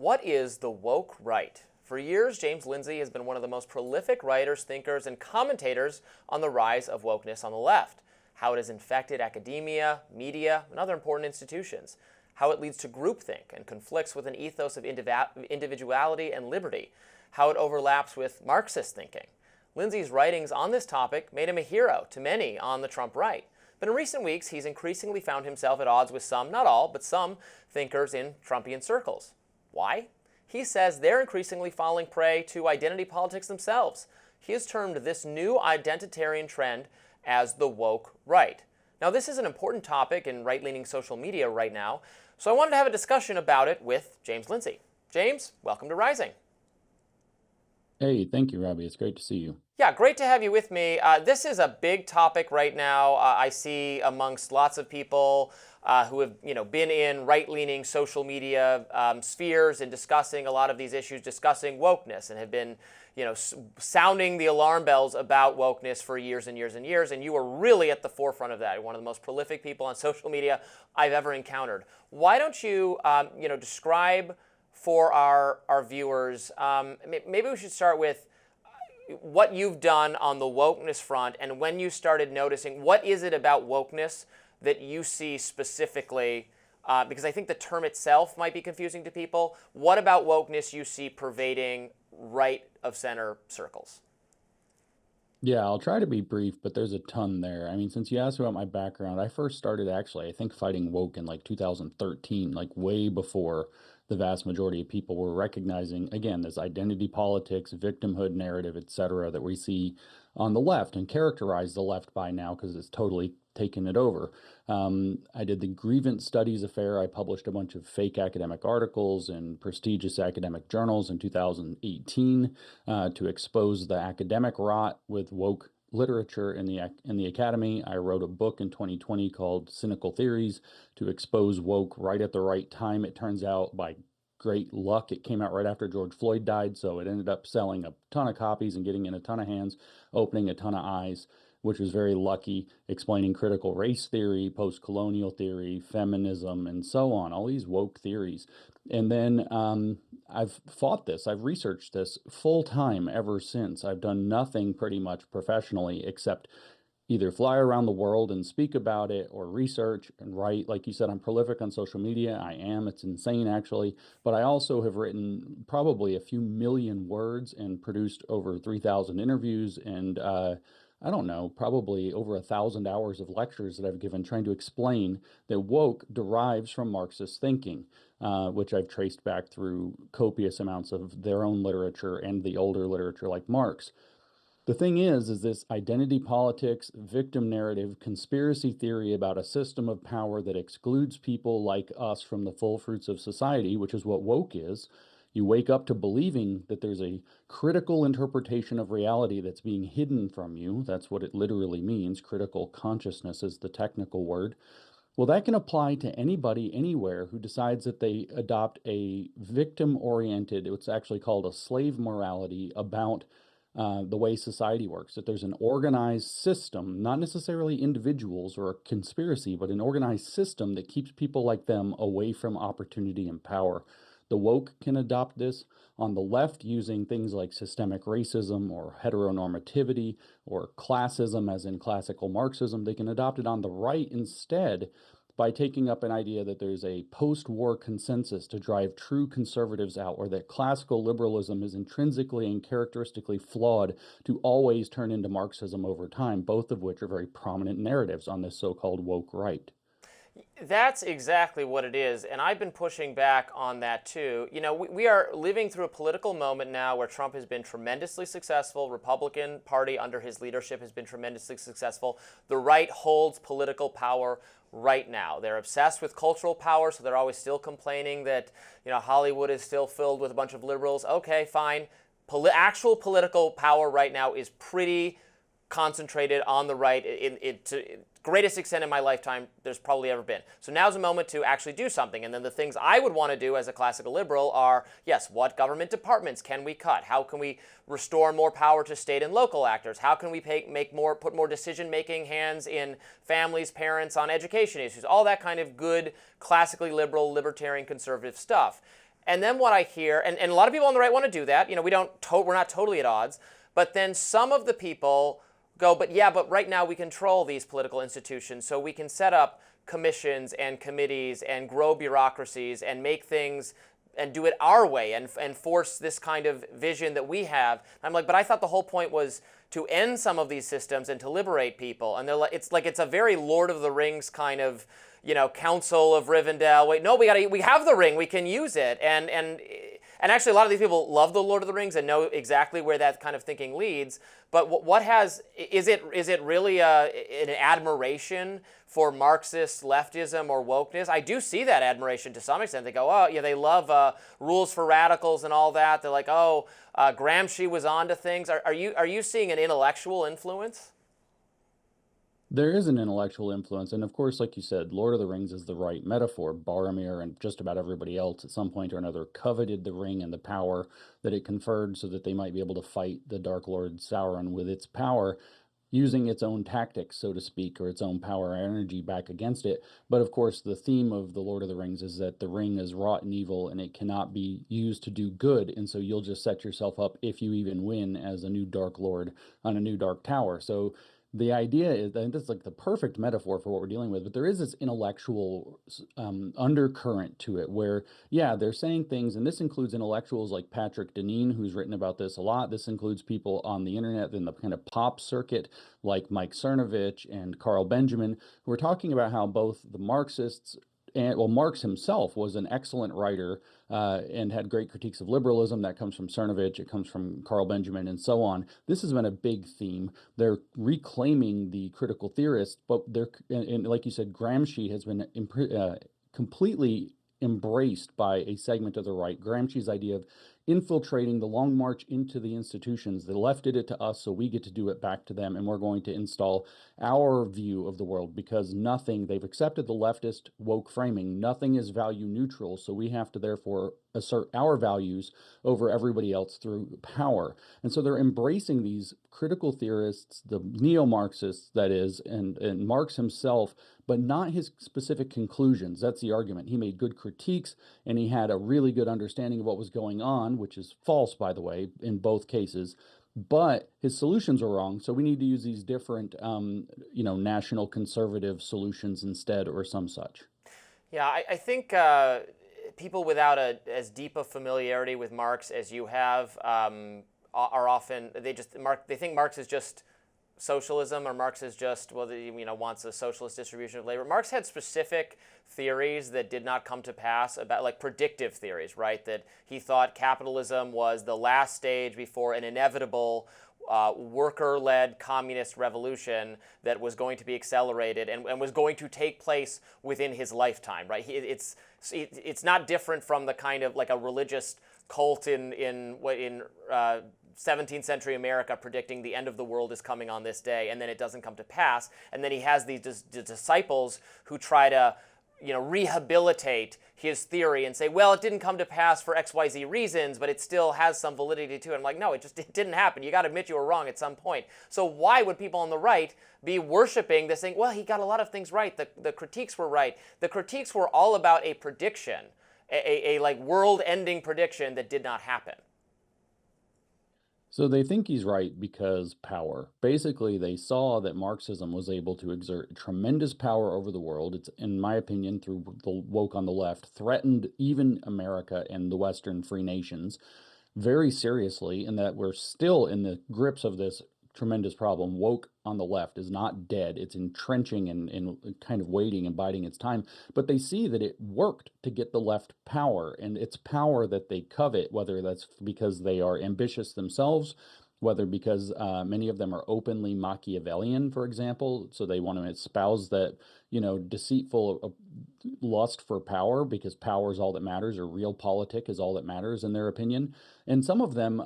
What is the woke right? For years, James Lindsay has been one of the most prolific writers, thinkers, and commentators on the rise of wokeness on the left, how it has infected academia, media, and other important institutions, how it leads to groupthink and conflicts with an ethos of individuality and liberty, how it overlaps with Marxist thinking. Lindsay's writings on this topic made him a hero to many on the Trump right. But in recent weeks, he's increasingly found himself at odds with some, not all, but some thinkers in Trumpian circles. Why? He says they're increasingly falling prey to identity politics themselves. He has termed this new identitarian trend as the woke right. Now, this is an important topic in right-leaning social media right now, so I wanted to have a discussion about it with James Lindsay. James, welcome to Rising. Hey, thank you, Robbie. It's great to see you. Yeah, great to have you with me. This is a big topic right now. I see amongst lots of people who have, been in right-leaning social media spheres and discussing a lot of these issues, discussing wokeness, and have been, sounding the alarm bells about wokeness for years and years and years. And you are really at the forefront of that. You're one of the most prolific people on social media I've ever encountered. Why don't you, describe for our viewers? Maybe we should start with what you've done on the wokeness front, and when you started noticing, what is it about wokeness that you see specifically, because I think the term itself might be confusing to people. What about wokeness you see pervading right of center circles? Yeah, I'll try to be brief, but there's a ton there. I mean, since you asked about my background, I first started actually, I think, fighting woke in like 2013, like way before the vast majority of people were recognizing, again, this identity politics, victimhood narrative, et cetera, that we see on the left and characterize the left by now because it's totally taken it over. I did the grievance studies affair. I published a bunch of fake academic articles in prestigious academic journals in 2018 to expose the academic rot with woke literature in the academy. I wrote a book in 2020 called Cynical Theories to expose woke right at the right time. It turns out, by great luck, it came out right after George Floyd died, so it ended up selling a ton of copies and getting in a ton of hands, opening a ton of eyes, which was very lucky, explaining critical race theory, post-colonial theory, feminism, and so on, all these woke theories. And then I've fought this, I've researched this full time ever since. I've done nothing pretty much professionally except either fly around the world and speak about it or research and write. Like you said, I'm prolific on social media. I am. It's insane, actually. But I also have written probably a few million words and produced over 3,000 interviews and I don't know, probably over 1,000 hours of lectures that I've given trying to explain that woke derives from Marxist thinking, which I've traced back through copious amounts of their own literature and the older literature like Marx. The thing is this identity politics, victim narrative, conspiracy theory about a system of power that excludes people like us from the full fruits of society, which is what woke is. You wake up to believing that there's a critical interpretation of reality that's being hidden from you. That's what it literally means. Critical consciousness is the technical word. Well, that can apply to anybody, anywhere, who decides that they adopt a victim-oriented, it's actually called a slave morality, about the way society works, that there's an organized system, not necessarily individuals or a conspiracy, but an organized system that keeps people like them away from opportunity and power. The woke can adopt this on the left using things like systemic racism or heteronormativity or classism, as in classical Marxism. They can adopt it on the right instead by taking up an idea that there's a post-war consensus to drive true conservatives out, or that classical liberalism is intrinsically and characteristically flawed to always turn into Marxism over time, both of which are very prominent narratives on this so-called woke right. That's exactly what it is, and I've been pushing back on that too. We are living through a political moment now where Trump has been tremendously successful. Republican Party under his leadership has been tremendously successful. The right holds political power right now. They're obsessed with cultural power, so they're always still complaining that, Hollywood is still filled with a bunch of liberals. Okay, fine. Actual political power right now is pretty concentrated on the right to greatest extent in my lifetime there's probably ever been. So now's a moment to actually do something. And then the things I would want to do as a classical liberal are, yes, what government departments can we cut? How can we restore more power to state and local actors? How can we put more decision-making hands in families, parents on education issues? All that kind of good, classically liberal, libertarian, conservative stuff. And then what I hear, and a lot of people on the right want to do that. We're not totally at odds. But then some of the people go, but right now we control these political institutions, so we can set up commissions and committees and grow bureaucracies and make things and do it our way and force this kind of vision that we have. And I'm like, but I thought the whole point was to end some of these systems and to liberate people. And they're like, it's a very Lord of the Rings kind of, Council of Rivendell. Wait, no, we have the ring, we can use it. And actually, a lot of these people love the Lord of the Rings and know exactly where that kind of thinking leads. But is it really an admiration for Marxist leftism or wokeness? I do see that admiration to some extent. They go, oh, yeah, they love rules for radicals and all that. They're like, oh, Gramsci was onto things. Are you seeing an intellectual influence? There is an intellectual influence, and of course, like you said, Lord of the Rings is the right metaphor. Boromir and just about everybody else at some point or another coveted the ring and the power that it conferred so that they might be able to fight the Dark Lord Sauron with its power, using its own tactics, so to speak, or its own power or energy back against it. But of course, the theme of the Lord of the Rings is that the ring is wrought in evil and it cannot be used to do good, and so you'll just set yourself up, if you even win, as a new Dark Lord on a new Dark Tower. So the idea is, and this is like the perfect metaphor for what we're dealing with, but there is this intellectual undercurrent to it where, yeah, they're saying things, and this includes intellectuals like Patrick Deneen, who's written about this a lot. This includes people on the internet in the kind of pop circuit like Mike Cernovich and Carl Benjamin, who are talking about how both the Marxists and, well, Marx himself was an excellent writer and had great critiques of liberalism. That comes from Cernovich, it comes from Carl Benjamin, and so on. This has been a big theme. They're reclaiming the critical theorists, but and like you said, Gramsci has been completely embraced by a segment of the right. Gramsci's idea of infiltrating the long march into the institutions. The left did it to us, so we get to do it back to them, and we're going to install our view of the world, because they've accepted the leftist woke framing. Nothing is value neutral, so we have to therefore assert our values over everybody else through power. And so they're embracing these critical theorists, the neo-Marxists, that is, and Marx himself, but not his specific conclusions. That's the argument. He made good critiques, and he had a really good understanding of what was going on, which is false, by the way, in both cases. But his solutions were wrong, so we need to use these different, national conservative solutions instead, or some such. Yeah, I think people without as deep a familiarity with Marx as you have are often they think Marx is just socialism, or Marx is just wants a socialist distribution of labor. Marx had specific theories that did not come to pass, about like predictive theories, right? That he thought capitalism was the last stage before an inevitable worker-led communist revolution that was going to be accelerated and was going to take place within his lifetime, right? It's not different from the kind of like a religious cult in 17th century America predicting the end of the world is coming on this day, and then it doesn't come to pass. And then he has these disciples who try to rehabilitate his theory and say, well, it didn't come to pass for XYZ reasons, but it still has some validity to it. I'm like, no, it didn't happen. You got to admit you were wrong at some point. So why would people on the right be worshiping this thing? Well, he got a lot of things right. The critiques were right. The critiques were all about a prediction, a like world-ending prediction that did not happen. So they think he's right because power. Basically, they saw that Marxism was able to exert tremendous power over the world. It's, in my opinion, through the woke on the left, threatened even America and the Western free nations very seriously, in that we're still in the grips of this tremendous problem. Woke on the left is not dead. It's entrenching and kind of waiting and biding its time. But they see that it worked to get the left power, and it's power that they covet, whether that's because they are ambitious themselves, whether because many of them are openly Machiavellian, for example, so they want to espouse that, deceitful lust for power, because power is all that matters, or realpolitik is all that matters in their opinion. And some of them,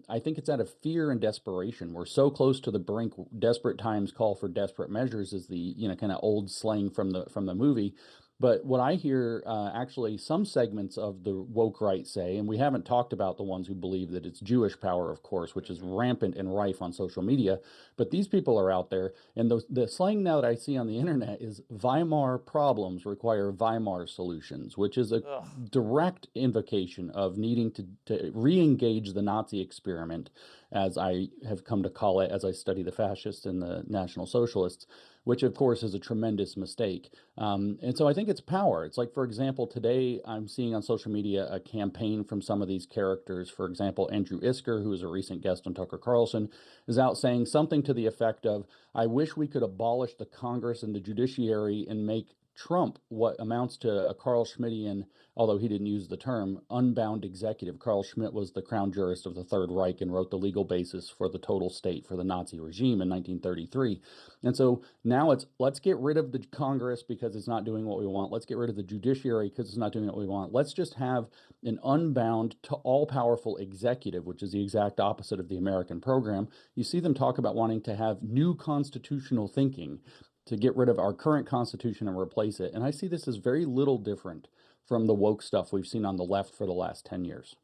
I think it's out of fear and desperation. We're so close to the brink. Desperate times call for desperate measures is the kind of old slang from the movie. But what I hear actually some segments of the woke right say, and we haven't talked about the ones who believe that it's Jewish power, of course, which is rampant and rife on social media. But these people are out there, and the slang now that I see on the internet is Weimar problems require Weimar solutions, which is a Ugh. direct invocation of needing to re-engage the Nazi experiment, as I have come to call it as I study the fascists and the National Socialists, which of course is a tremendous mistake. And so I think it's power. It's like, for example, today I'm seeing on social media a campaign from some of these characters. For example, Andrew Isker, who is a recent guest on Tucker Carlson, is out saying something to the effect of, I wish we could abolish the Congress and the judiciary and make Trump what amounts to a Carl Schmittian, although he didn't use the term, unbound executive. Carl Schmitt was the crown jurist of the Third Reich and wrote the legal basis for the total state for the Nazi regime in 1933. And so now it's, let's get rid of the Congress because it's not doing what we want. Let's get rid of the judiciary because it's not doing what we want. Let's just have an unbound to all-powerful executive, which is the exact opposite of the American program. You see them talk about wanting to have new constitutional thinking, to get rid of our current constitution and replace it. And I see this as very little different from the woke stuff we've seen on the left for the last 10 years.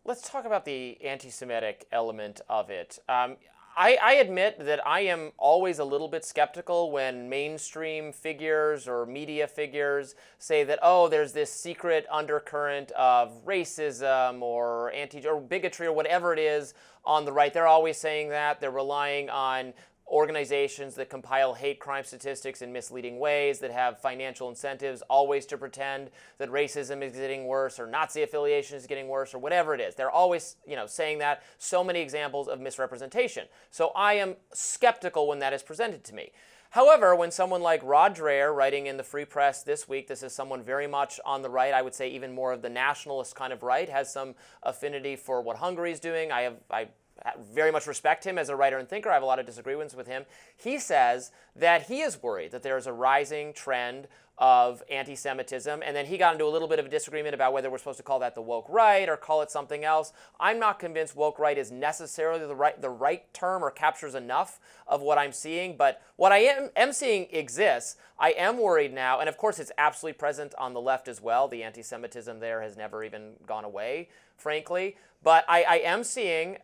Let's talk about the anti-Semitic element of it. I admit that I am always a little bit skeptical when mainstream figures or media figures say that, oh, there's this secret undercurrent of racism or or bigotry or whatever it is on the right. They're always saying that. They're relying on organizations that compile hate crime statistics in misleading ways, that have financial incentives always to pretend that racism is getting worse or Nazi affiliation is getting worse or whatever it is. They're always, saying that. So many examples of misrepresentation. So I am skeptical when that is presented to me. However, when someone like Rod Dreher, writing in the Free Press this week, this is someone very much on the right, I would say even more of the nationalist kind of right, has some affinity for what Hungary's doing. I very much respect him as a writer and thinker. I have a lot of disagreements with him. He says that he is worried that there is a rising trend of anti-Semitism, and then he got into a little bit of a disagreement about whether we're supposed to call that the woke right or call it something else. I'm not convinced woke right is necessarily the right term or captures enough of what I'm seeing, but what I am seeing exists. I am worried now, and of course it's absolutely present on the left as well. The anti-Semitism there has never even gone away, frankly. But I am seeing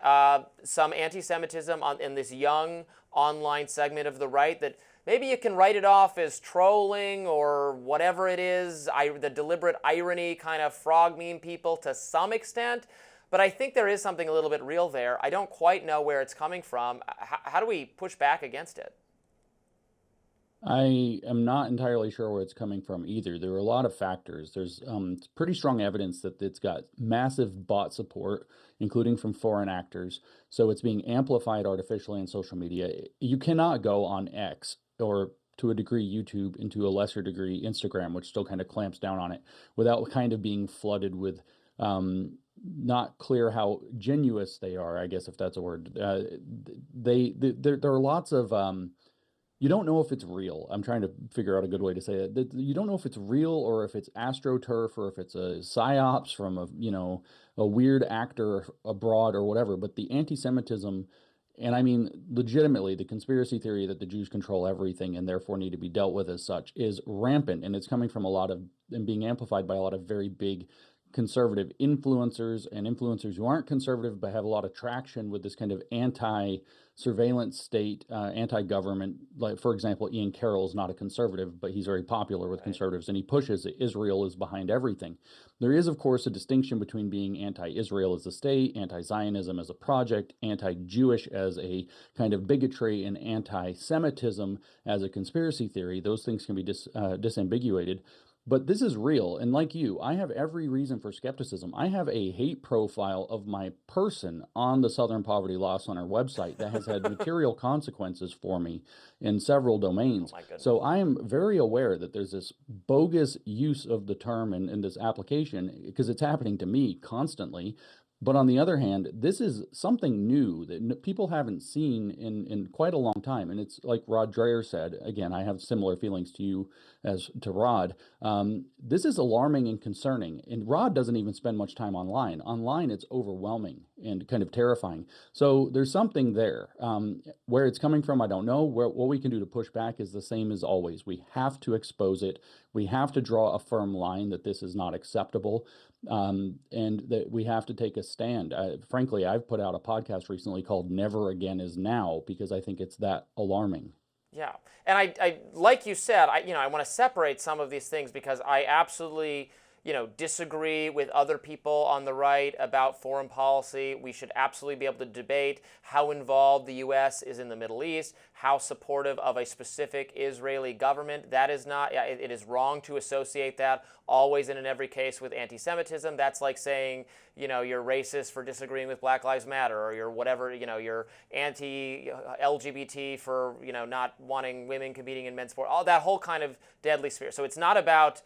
some anti-Semitism in this young online segment of the right that maybe you can write it off as trolling or whatever it is, the deliberate irony kind of frog meme people to some extent. But I think there is something a little bit real there. I don't quite know where it's coming from. How do we push back against it? I am not entirely sure where it's coming from either. There are a lot of factors. There's pretty strong evidence that it's got massive bot support, including from foreign actors. So it's being amplified artificially in social media. You cannot go on X or, to a degree, YouTube, and to a lesser degree, Instagram, which still kind of clamps down on it, without kind of being flooded with not clear how genuous they are, I guess, if that's a word. There are lots of you don't know if it's real. I'm trying to figure out a good way to say it. You don't know if it's real or if it's astroturf or if it's a psyops from a weird actor abroad or whatever. But the anti-Semitism, and I mean legitimately the conspiracy theory that the Jews control everything and therefore need to be dealt with as such, is rampant, and it's coming from a lot of and being amplified by a lot of very big conservative influencers and influencers who aren't conservative but have a lot of traction with this kind of anti-surveillance state, anti-government. Like, for example, Ian Carroll is not a conservative, but he's very popular with conservatives, and he pushes that Israel is behind everything. There is, of course, a distinction between being anti-Israel as a state, anti-Zionism as a project, anti-Jewish as a kind of bigotry, and anti-Semitism as a conspiracy theory. Those things can be disambiguated. But this is real. And like you, I have every reason for skepticism. I have a hate profile of my person on the Southern Poverty Law Center website that has had material consequences for me in several domains. Oh my goodness. So I am very aware that there's this bogus use of the term in this application, because it's happening to me constantly. But on the other hand, this is something new that people haven't seen in quite a long time. And it's like Rod Dreher said, again, I have similar feelings to you as to Rod. This is alarming and concerning. And Rod doesn't even spend much time online. Online, it's overwhelming and kind of terrifying. So there's something there. Where it's coming from, I don't know. What we can do to push back is the same as always. We have to expose it. We have to draw a firm line that this is not acceptable. And that we have to take a stand. Frankly, I've put out a podcast recently called Never Again Is Now because I think it's that alarming. Yeah, and I like you said, I want to separate some of these things because I absolutely disagree with other people on the right about foreign policy. We should absolutely be able to debate how involved the U.S. is in the Middle East, how supportive of a specific Israeli government. That is not, it is wrong to associate that always and in every case with anti-Semitism. That's like saying, you're racist for disagreeing with Black Lives Matter, or you're whatever, you're anti-LGBT for, not wanting women competing in men's sport, all that whole kind of deadly sphere. So it's not about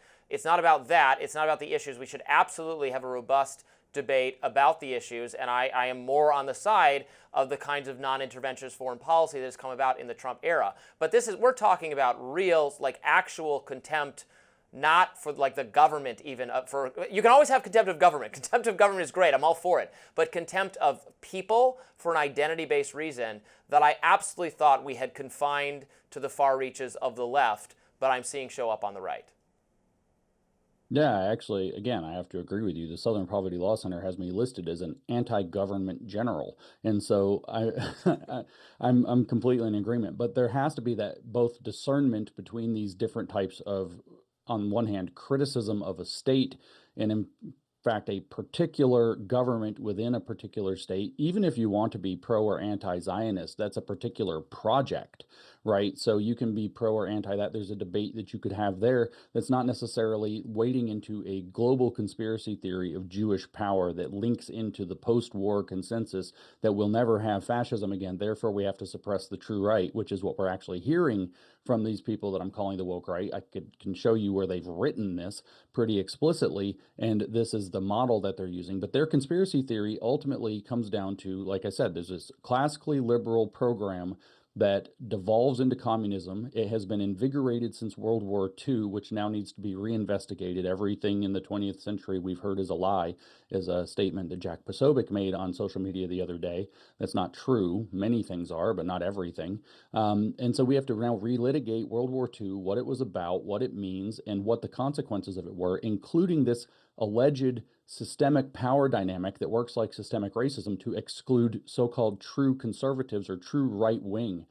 that. It's not about the issues. We should absolutely have a robust debate about the issues, and I am more on the side of the kinds of non-interventionist foreign policy that has come about in the Trump era. But we're talking about real, actual contempt, not for the government even. You can always have contempt of government. Contempt of government is great. I'm all for it. But contempt of people for an identity-based reason that I absolutely thought we had confined to the far reaches of the left, but I'm seeing show up on the right. Yeah, actually, again, I have to agree with you. The Southern Poverty Law Center has me listed as an anti-government general, and so I'm completely in agreement. But there has to be that both discernment between these different types of, on one hand, criticism of a state, and in fact, a particular government within a particular state. Even if you want to be pro or anti-Zionist, that's a particular project, right? So you can be pro or anti that. There's a debate that you could have there that's not necessarily wading into a global conspiracy theory of Jewish power that links into the post-war consensus that we'll never have fascism again. Therefore, we have to suppress the true right, which is what we're actually hearing from these people that I'm calling the woke right. I can show you where they've written this pretty explicitly, and this is the model that they're using. But their conspiracy theory ultimately comes down to, like I said, there's this classically liberal program that devolves into communism. It has been invigorated since World War II, which now needs to be reinvestigated. Everything in the 20th century we've heard is a lie, is a statement that Jack Posobiec made on social media the other day. That's not true. Many things are, but not everything. And so we have to now relitigate World War II, what it was about, what it means, and what the consequences of it were, including this alleged systemic power dynamic that works like systemic racism to exclude so-called true conservatives or true right-wing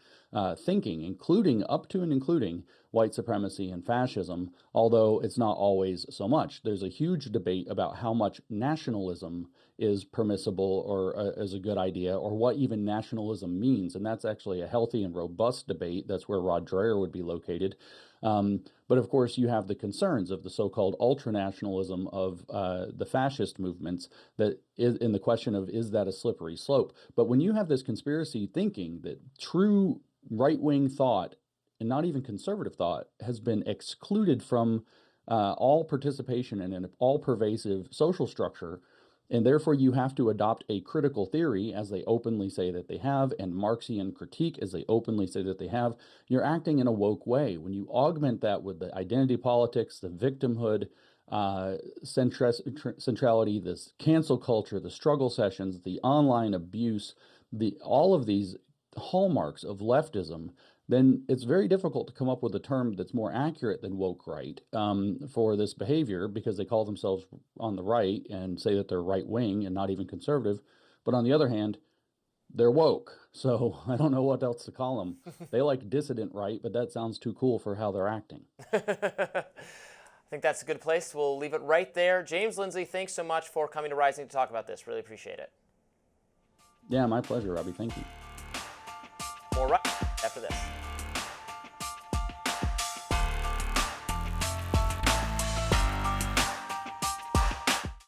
thinking, including up to and including white supremacy and fascism, although it's not always so much. There's a huge debate about how much nationalism is permissible or is a good idea, or what even nationalism means. And that's actually a healthy and robust debate. That's where Rod Dreher would be located. But of course, you have the concerns of the so-called ultranationalism of the fascist movements that is in the question of, is that a slippery slope? But when you have this conspiracy thinking that true right-wing thought, and not even conservative thought, has been excluded from all participation in an all-pervasive social structure, and therefore you have to adopt a critical theory, as they openly say that they have, and Marxian critique, as they openly say that they have, you're acting in a woke way. When you augment that with the identity politics, the victimhood, centrality, this cancel culture, the struggle sessions, the online abuse, all of these hallmarks of leftism, then it's very difficult to come up with a term that's more accurate than woke right for this behavior, because they call themselves on the right and say that they're right wing and not even conservative. But on the other hand, they're woke. So I don't know what else to call them. They like dissident right, but that sounds too cool for how they're acting. I think that's a good place. We'll leave it right there. James Lindsay, thanks so much for coming to Rising to talk about this. Really appreciate it. Yeah, my pleasure, Robby. Thank you. More right after this.